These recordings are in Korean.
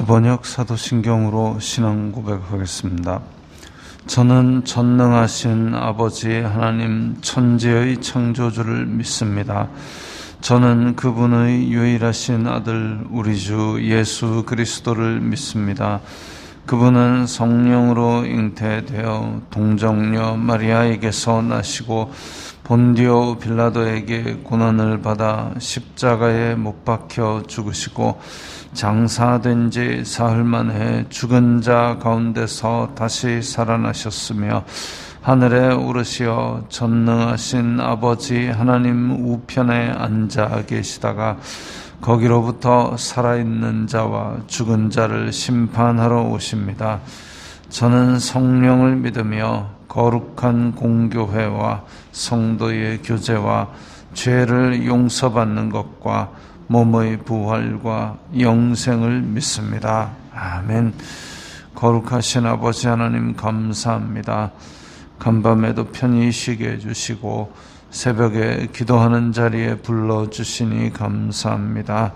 번역 사도신경으로 신앙 고백하겠습니다. 저는 전능하신 아버지 하나님 천지의 창조주를 믿습니다. 저는 그분의 유일하신 아들 우리 주 예수 그리스도를 믿습니다. 그분은 성령으로 잉태되어 동정녀 마리아에게서 나시고 본디오 빌라도에게 고난을 받아 십자가에 못 박혀 죽으시고 장사된 지 사흘 만에 죽은 자 가운데서 다시 살아나셨으며 하늘에 오르시어 전능하신 아버지 하나님 우편에 앉아 계시다가 거기로부터 살아있는 자와 죽은 자를 심판하러 오십니다. 저는 성령을 믿으며 거룩한 공교회와 성도의 교제와 죄를 용서받는 것과 몸의 부활과 영생을 믿습니다. 아멘. 거룩하신 아버지 하나님 감사합니다. 간밤에도 편히 쉬게 해주시고 새벽에 기도하는 자리에 불러주시니 감사합니다.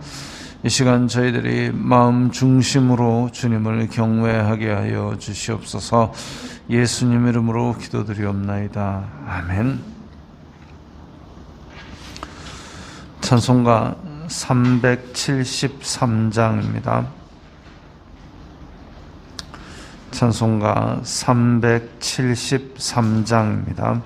이 시간 저희들이 마음 중심으로 주님을 경외하게 하여 주시옵소서. 예수님 이름으로 기도드리옵나이다. 아멘. 찬송가 373장입니다. 찬송가 373장입니다.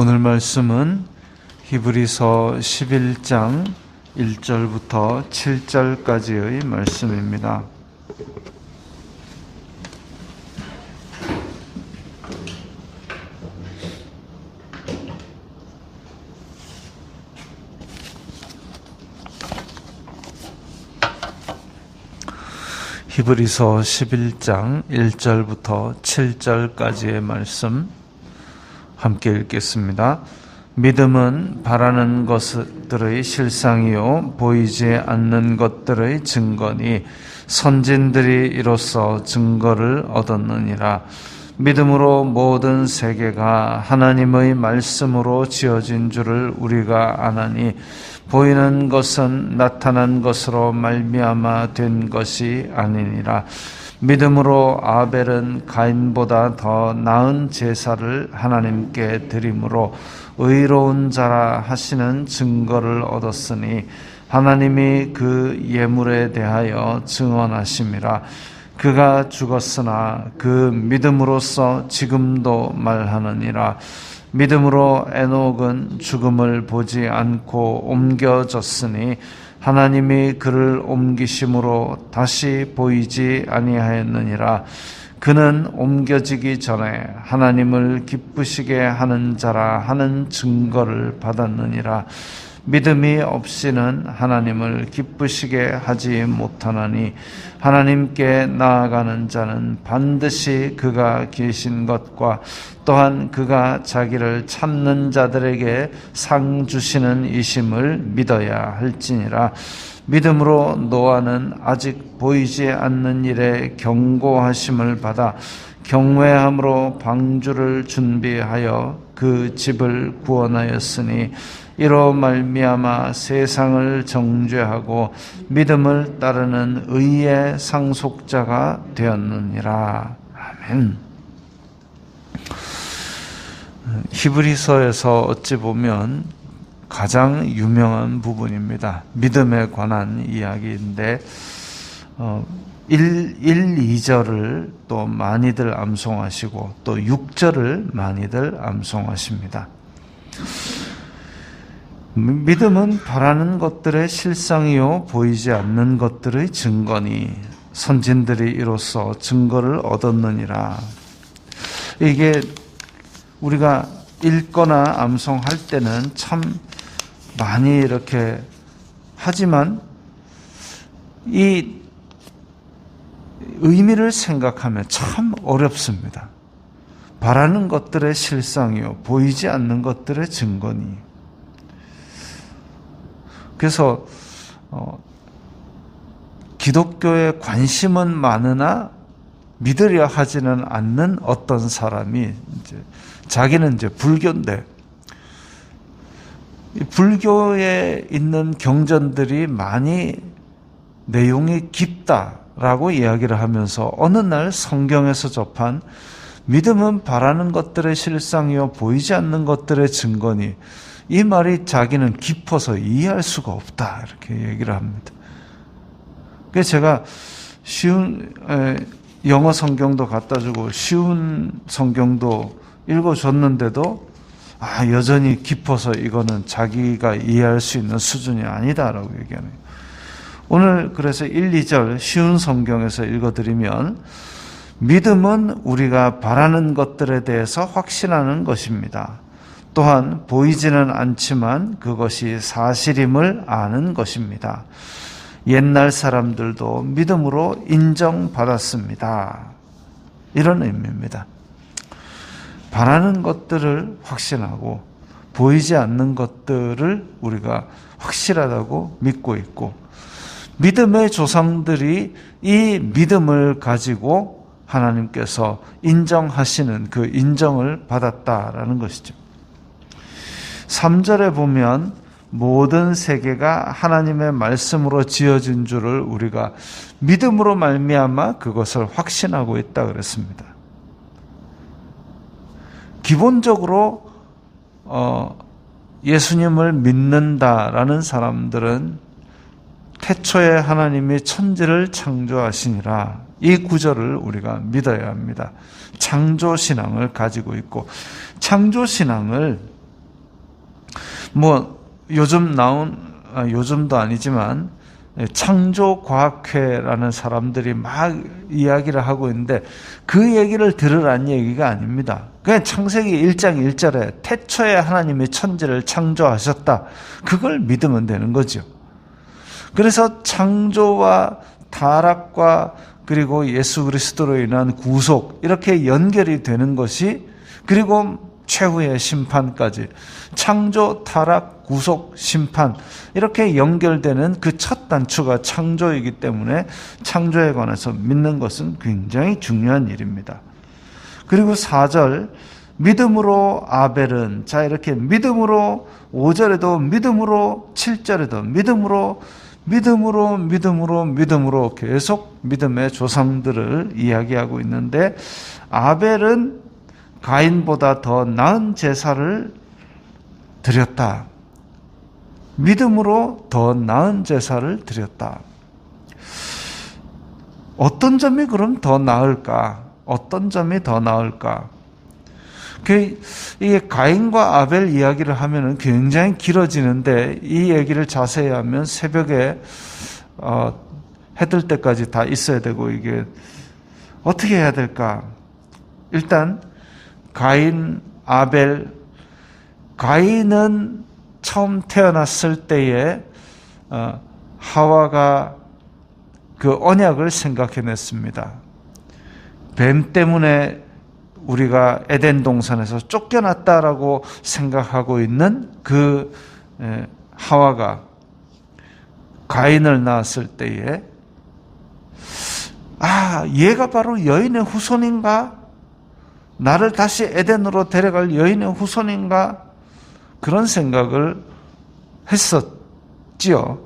오늘 말씀은 히브리서 11장 1절부터 7절까지의 말씀입니다. 히브리서 11장 1절부터 7절까지의 말씀 함께 읽겠습니다. 믿음은 바라는 것들의 실상이요 보이지 않는 것들의 증거니 선진들이 이로써 증거를 얻었느니라. 믿음으로 모든 세계가 하나님의 말씀으로 지어진 줄을 우리가 아나니 보이는 것은 나타난 것으로 말미암아 된 것이 아니니라. 믿음으로 아벨은 가인보다 더 나은 제사를 하나님께 드림으로 의로운 자라 하시는 증거를 얻었으니 하나님이 그 예물에 대하여 증언하심이라. 그가 죽었으나 그 믿음으로써 지금도 말하느니라. 믿음으로 에녹은 죽음을 보지 않고 옮겨졌으니 하나님이 그를 옮기심으로 다시 보이지 아니하였느니라. 그는 옮겨지기 전에 하나님을 기쁘시게 하는 자라 하는 증거를 받았느니라. 믿음이 없이는 하나님을 기쁘시게 하지 못하나니 하나님께 나아가는 자는 반드시 그가 계신 것과 또한 그가 자기를 찾는 자들에게 상 주시는 이심을 믿어야 할지니라. 믿음으로 노아는 아직 보이지 않는 일에 경고하심을 받아 경외함으로 방주를 준비하여 그 집을 구원하였으니 이로 말미암아 세상을 정죄하고 믿음을 따르는 의의 상속자가 되었느니라. 아멘. 히브리서에서 어찌 보면 가장 유명한 부분입니다. 믿음에 관한 이야기인데 1, 2절을 또 많이들 암송하시고 또 6절을 많이들 암송하십니다. 믿음은 바라는 것들의 실상이요 보이지 않는 것들의 증거니 선진들이 이로써 증거를 얻었느니라. 이게 우리가 읽거나 암송할 때는 참 많이 이렇게 하지만 이 의미를 생각하면 참 어렵습니다. 바라는 것들의 실상이요 보이지 않는 것들의 증거니. 그래서 기독교에 관심은 많으나 믿으려 하지는 않는 어떤 사람이 자기는 불교인데 불교에 있는 경전들이 많이 내용이 깊다라고 이야기를 하면서 어느 날 성경에서 접한 믿음은 바라는 것들의 실상이요 보이지 않는 것들의 증거니 이 말이 자기는 깊어서 이해할 수가 없다 이렇게 얘기를 합니다. 그래서 제가 쉬운 영어 성경도 갖다 주고 쉬운 성경도 읽어줬는데도 여전히 깊어서 이거는 자기가 이해할 수 있는 수준이 아니다라고 얘기하네요. 오늘 그래서 1, 2절 쉬운 성경에서 읽어드리면 믿음은 우리가 바라는 것들에 대해서 확신하는 것입니다. 또한 보이지는 않지만 그것이 사실임을 아는 것입니다. 옛날 사람들도 믿음으로 인정받았습니다. 이런 의미입니다. 바라는 것들을 확신하고 보이지 않는 것들을 우리가 확실하다고 믿고 있고 믿음의 조상들이 이 믿음을 가지고 하나님께서 인정하시는 그 인정을 받았다라는 것이죠. 3절에 보면 모든 세계가 하나님의 말씀으로 지어진 줄을 우리가 믿음으로 말미암아 그것을 확신하고 있다 그랬습니다. 기본적으로 예수님을 믿는다라는 사람들은 태초에 하나님이 천지를 창조하시니라 이 구절을 우리가 믿어야 합니다. 창조신앙을 가지고 있고 창조신앙을 요즘 요즘도 아니지만 창조과학회라는 사람들이 막 이야기를 하고 있는데 그 얘기를 들으라는 얘기가 아닙니다. 그냥 창세기 1장 1절에 태초에 하나님이 천지를 창조하셨다. 그걸 믿으면 되는 거죠. 그래서 창조와 타락과 그리고 예수 그리스도로 인한 구속 이렇게 연결이 되는 것이 그리고 최후의 심판까지, 창조, 타락, 구속, 심판, 이렇게 연결되는 그 첫 단추가 창조이기 때문에 창조에 관해서 믿는 것은 굉장히 중요한 일입니다. 그리고 4절, 믿음으로 아벨은, 자, 이렇게 믿음으로 5절에도 믿음으로, 7절에도 믿음으로 계속 믿음의 조상들을 이야기하고 있는데, 아벨은 가인보다 더 나은 제사를 드렸다. 믿음으로 더 나은 제사를 드렸다. 어떤 점이 그럼 더 나을까? 어떤 점이 더 나을까? 이게 가인과 아벨 이야기를 하면은 굉장히 길어지는데, 이 얘기를 자세히 하면 새벽에 해 뜰 때까지 다 있어야 되고, 이게 어떻게 해야 될까? 일단 가인, 아벨. 가인은 처음 태어났을 때에 하와가 그 언약을 생각해냈습니다. 뱀 때문에 우리가 에덴 동산에서 쫓겨났다라고 생각하고 있는 그 하와가 가인을 낳았을 때에, 얘가 바로 여인의 후손인가? 나를 다시 에덴으로 데려갈 여인의 후손인가? 그런 생각을 했었지요.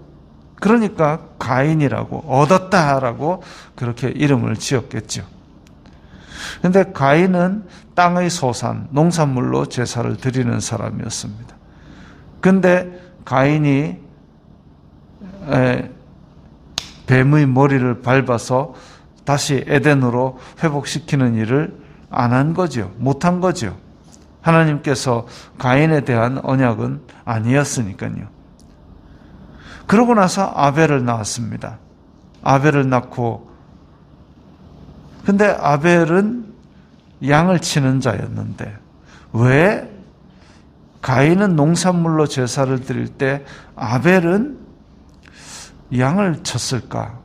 그러니까 가인이라고, 얻었다라고 그렇게 이름을 지었겠죠. 그런데 가인은 땅의 소산, 농산물로 제사를 드리는 사람이었습니다. 그런데 가인이 뱀의 머리를 밟아서 다시 에덴으로 회복시키는 일을 안 한 거죠. 못한 거죠. 하나님께서 가인에 대한 언약은 아니었으니까요. 그러고 나서 아벨을 낳았습니다. 아벨을 낳고, 근데 아벨은 양을 치는 자였는데, 왜 가인은 농산물로 제사를 드릴 때 아벨은 양을 쳤을까?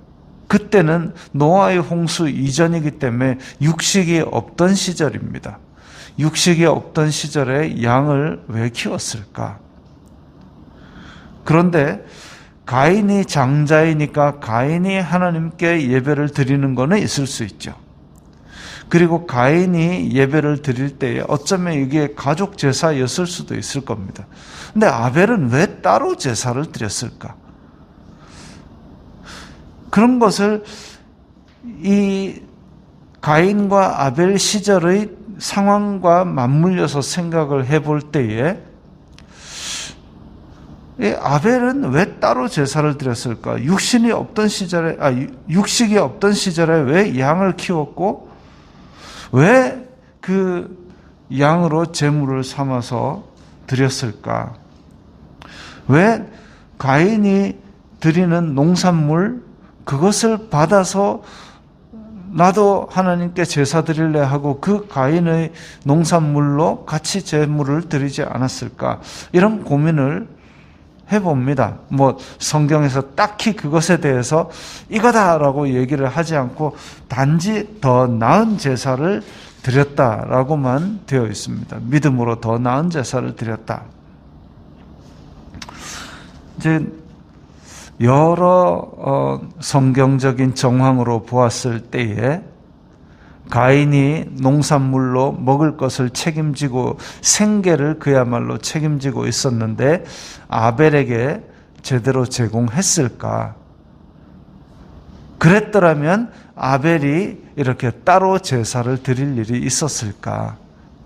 그때는 노아의 홍수 이전이기 때문에 육식이 없던 시절입니다. 육식이 없던 시절에 양을 왜 키웠을까? 그런데 가인이 장자이니까 가인이 하나님께 예배를 드리는 것은 있을 수 있죠. 그리고 가인이 예배를 드릴 때에 어쩌면 이게 가족 제사였을 수도 있을 겁니다. 근데 아벨은 왜 따로 제사를 드렸을까? 그런 것을 이 가인과 아벨 시절의 상황과 맞물려서 생각을 해볼 때에, 아벨은 왜 따로 제사를 드렸을까? 육식이 없던 시절에 왜 양을 키웠고, 왜 그 양으로 제물을 삼아서 드렸을까? 왜 가인이 드리는 농산물, 그것을 받아서 나도 하나님께 제사 드릴래 하고 그 가인의 농산물로 같이 제물을 드리지 않았을까? 이런 고민을 해봅니다. 성경에서 딱히 그것에 대해서 이거다라고 얘기를 하지 않고 단지 더 나은 제사를 드렸다라고만 되어 있습니다. 믿음으로 더 나은 제사를 드렸다. 이제 여러 성경적인 정황으로 보았을 때에 가인이 농산물로 먹을 것을 책임지고 생계를 그야말로 책임지고 있었는데 아벨에게 제대로 제공했을까? 그랬더라면 아벨이 이렇게 따로 제사를 드릴 일이 있었을까?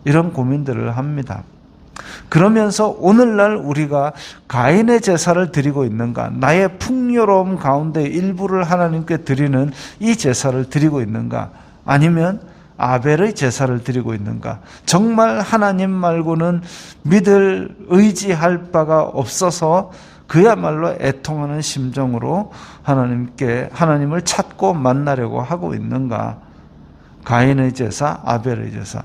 이런 고민들을 합니다. 그러면서 오늘날 우리가 가인의 제사를 드리고 있는가? 나의 풍요로움 가운데 일부를 하나님께 드리는 이 제사를 드리고 있는가? 아니면 아벨의 제사를 드리고 있는가? 정말 하나님 말고는 믿을 의지할 바가 없어서 그야말로 애통하는 심정으로 하나님을 찾고 만나려고 하고 있는가? 가인의 제사, 아벨의 제사.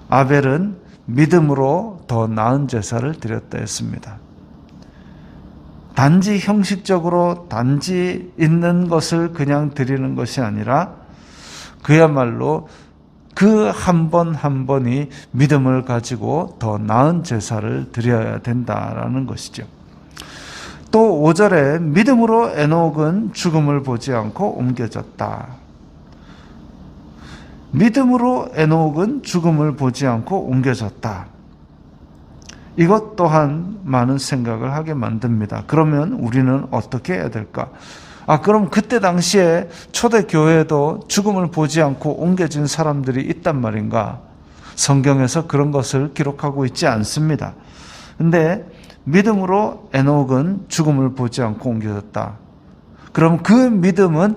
아벨은 믿음으로 더 나은 제사를 드렸다 했습니다. 단지 형식적으로 단지 있는 것을 그냥 드리는 것이 아니라 그야말로 그 한 번 한 번이 믿음을 가지고 더 나은 제사를 드려야 된다라는 것이죠. 또 5절에 믿음으로 에녹은 죽음을 보지 않고 옮겨졌다. 믿음으로 에녹은 죽음을 보지 않고 옮겨졌다. 이것 또한 많은 생각을 하게 만듭니다. 그러면 우리는 어떻게 해야 될까? 그럼 그때 당시에 초대교회에도 죽음을 보지 않고 옮겨진 사람들이 있단 말인가? 성경에서 그런 것을 기록하고 있지 않습니다. 근데 믿음으로 에녹은 죽음을 보지 않고 옮겨졌다. 그럼 그 믿음은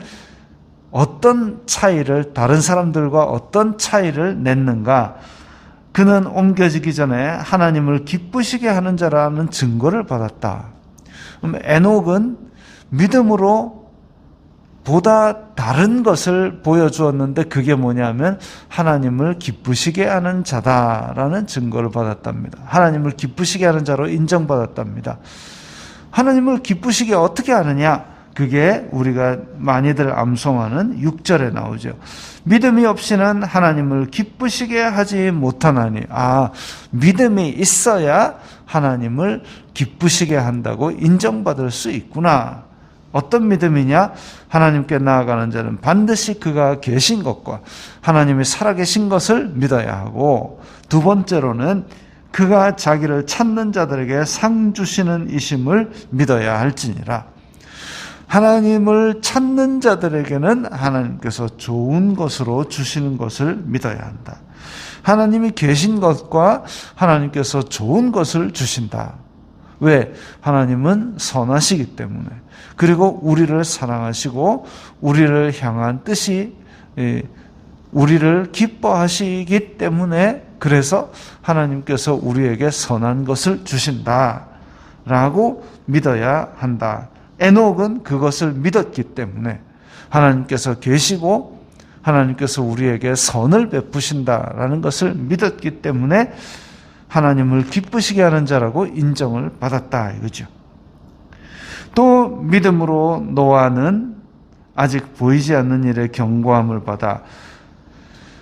어떤 차이를, 다른 사람들과 어떤 차이를 냈는가? 그는 옮겨지기 전에 하나님을 기쁘시게 하는 자라는 증거를 받았다. 그럼 에녹은 믿음으로 보다 다른 것을 보여주었는데 그게 뭐냐면 하나님을 기쁘시게 하는 자다라는 증거를 받았답니다. 하나님을 기쁘시게 하는 자로 인정받았답니다. 하나님을 기쁘시게 어떻게 하느냐? 그게 우리가 많이들 암송하는 6절에 나오죠. 믿음이 없이는 하나님을 기쁘시게 하지 못하나니. 믿음이 있어야 하나님을 기쁘시게 한다고 인정받을 수 있구나. 어떤 믿음이냐? 하나님께 나아가는 자는 반드시 그가 계신 것과 하나님이 살아계신 것을 믿어야 하고, 두 번째로는 그가 자기를 찾는 자들에게 상 주시는 이심을 믿어야 할지니라. 하나님을 찾는 자들에게는 하나님께서 좋은 것으로 주시는 것을 믿어야 한다. 하나님이 계신 것과 하나님께서 좋은 것을 주신다. 왜? 하나님은 선하시기 때문에. 그리고 우리를 사랑하시고 우리를 향한 뜻이 우리를 기뻐하시기 때문에, 그래서 하나님께서 우리에게 선한 것을 주신다라고 믿어야 한다. 에녹은 그것을 믿었기 때문에, 하나님께서 계시고 하나님께서 우리에게 선을 베푸신다라는 것을 믿었기 때문에 하나님을 기쁘시게 하는 자라고 인정을 받았다 이거죠. 또 믿음으로 노아는 아직 보이지 않는 일에 경고함을 받아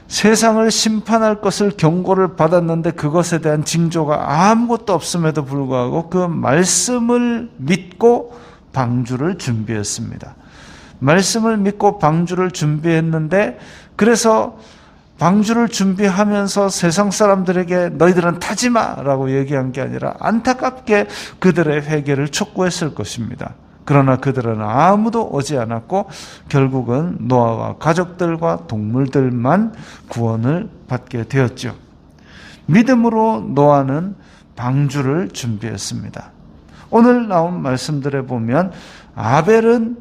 세상을 심판할 것을 경고를 받았는데 그것에 대한 징조가 아무것도 없음에도 불구하고 그 말씀을 믿고 방주를 준비했습니다. 말씀을 믿고 방주를 준비했는데, 그래서 방주를 준비하면서 세상 사람들에게 너희들은 타지 마라고 얘기한 게 아니라 안타깝게 그들의 회개를 촉구했을 것입니다. 그러나 그들은 아무도 오지 않았고 결국은 노아와 가족들과 동물들만 구원을 받게 되었죠. 믿음으로 노아는 방주를 준비했습니다. 오늘 나온 말씀들에 보면 아벨은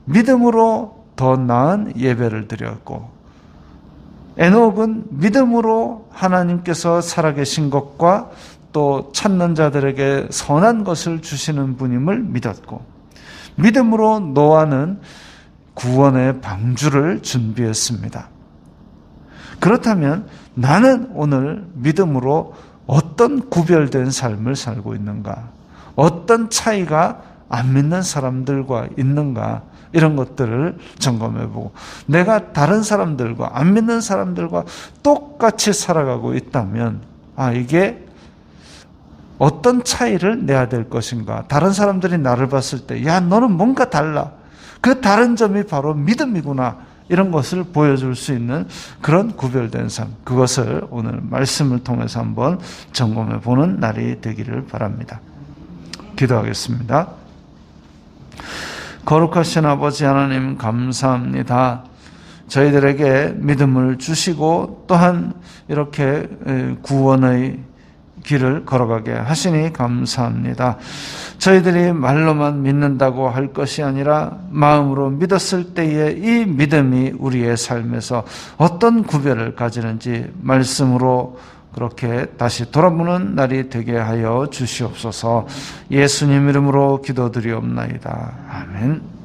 믿음으로 더 나은 예배를 드렸고, 에녹은 믿음으로 하나님께서 살아계신 것과 또 찾는 자들에게 선한 것을 주시는 분임을 믿었고, 믿음으로 노아는 구원의 방주를 준비했습니다. 그렇다면 나는 오늘 믿음으로 어떤 구별된 삶을 살고 있는가? 어떤 차이가 안 믿는 사람들과 있는가? 이런 것들을 점검해보고, 내가 다른 사람들과 안 믿는 사람들과 똑같이 살아가고 있다면 이게 어떤 차이를 내야 될 것인가? 다른 사람들이 나를 봤을 때 너는 뭔가 달라. 그 다른 점이 바로 믿음이구나. 이런 것을 보여줄 수 있는 그런 구별된 삶, 그것을 오늘 말씀을 통해서 한번 점검해 보는 날이 되기를 바랍니다. 기도하겠습니다. 거룩하신 아버지 하나님, 감사합니다. 저희들에게 믿음을 주시고 또한 이렇게 구원의 길을 걸어가게 하시니 감사합니다. 저희들이 말로만 믿는다고 할 것이 아니라 마음으로 믿었을 때에 이 믿음이 우리의 삶에서 어떤 구별을 가지는지 말씀으로 그렇게 다시 돌아보는 날이 되게 하여 주시옵소서. 예수님 이름으로 기도드리옵나이다. 아멘.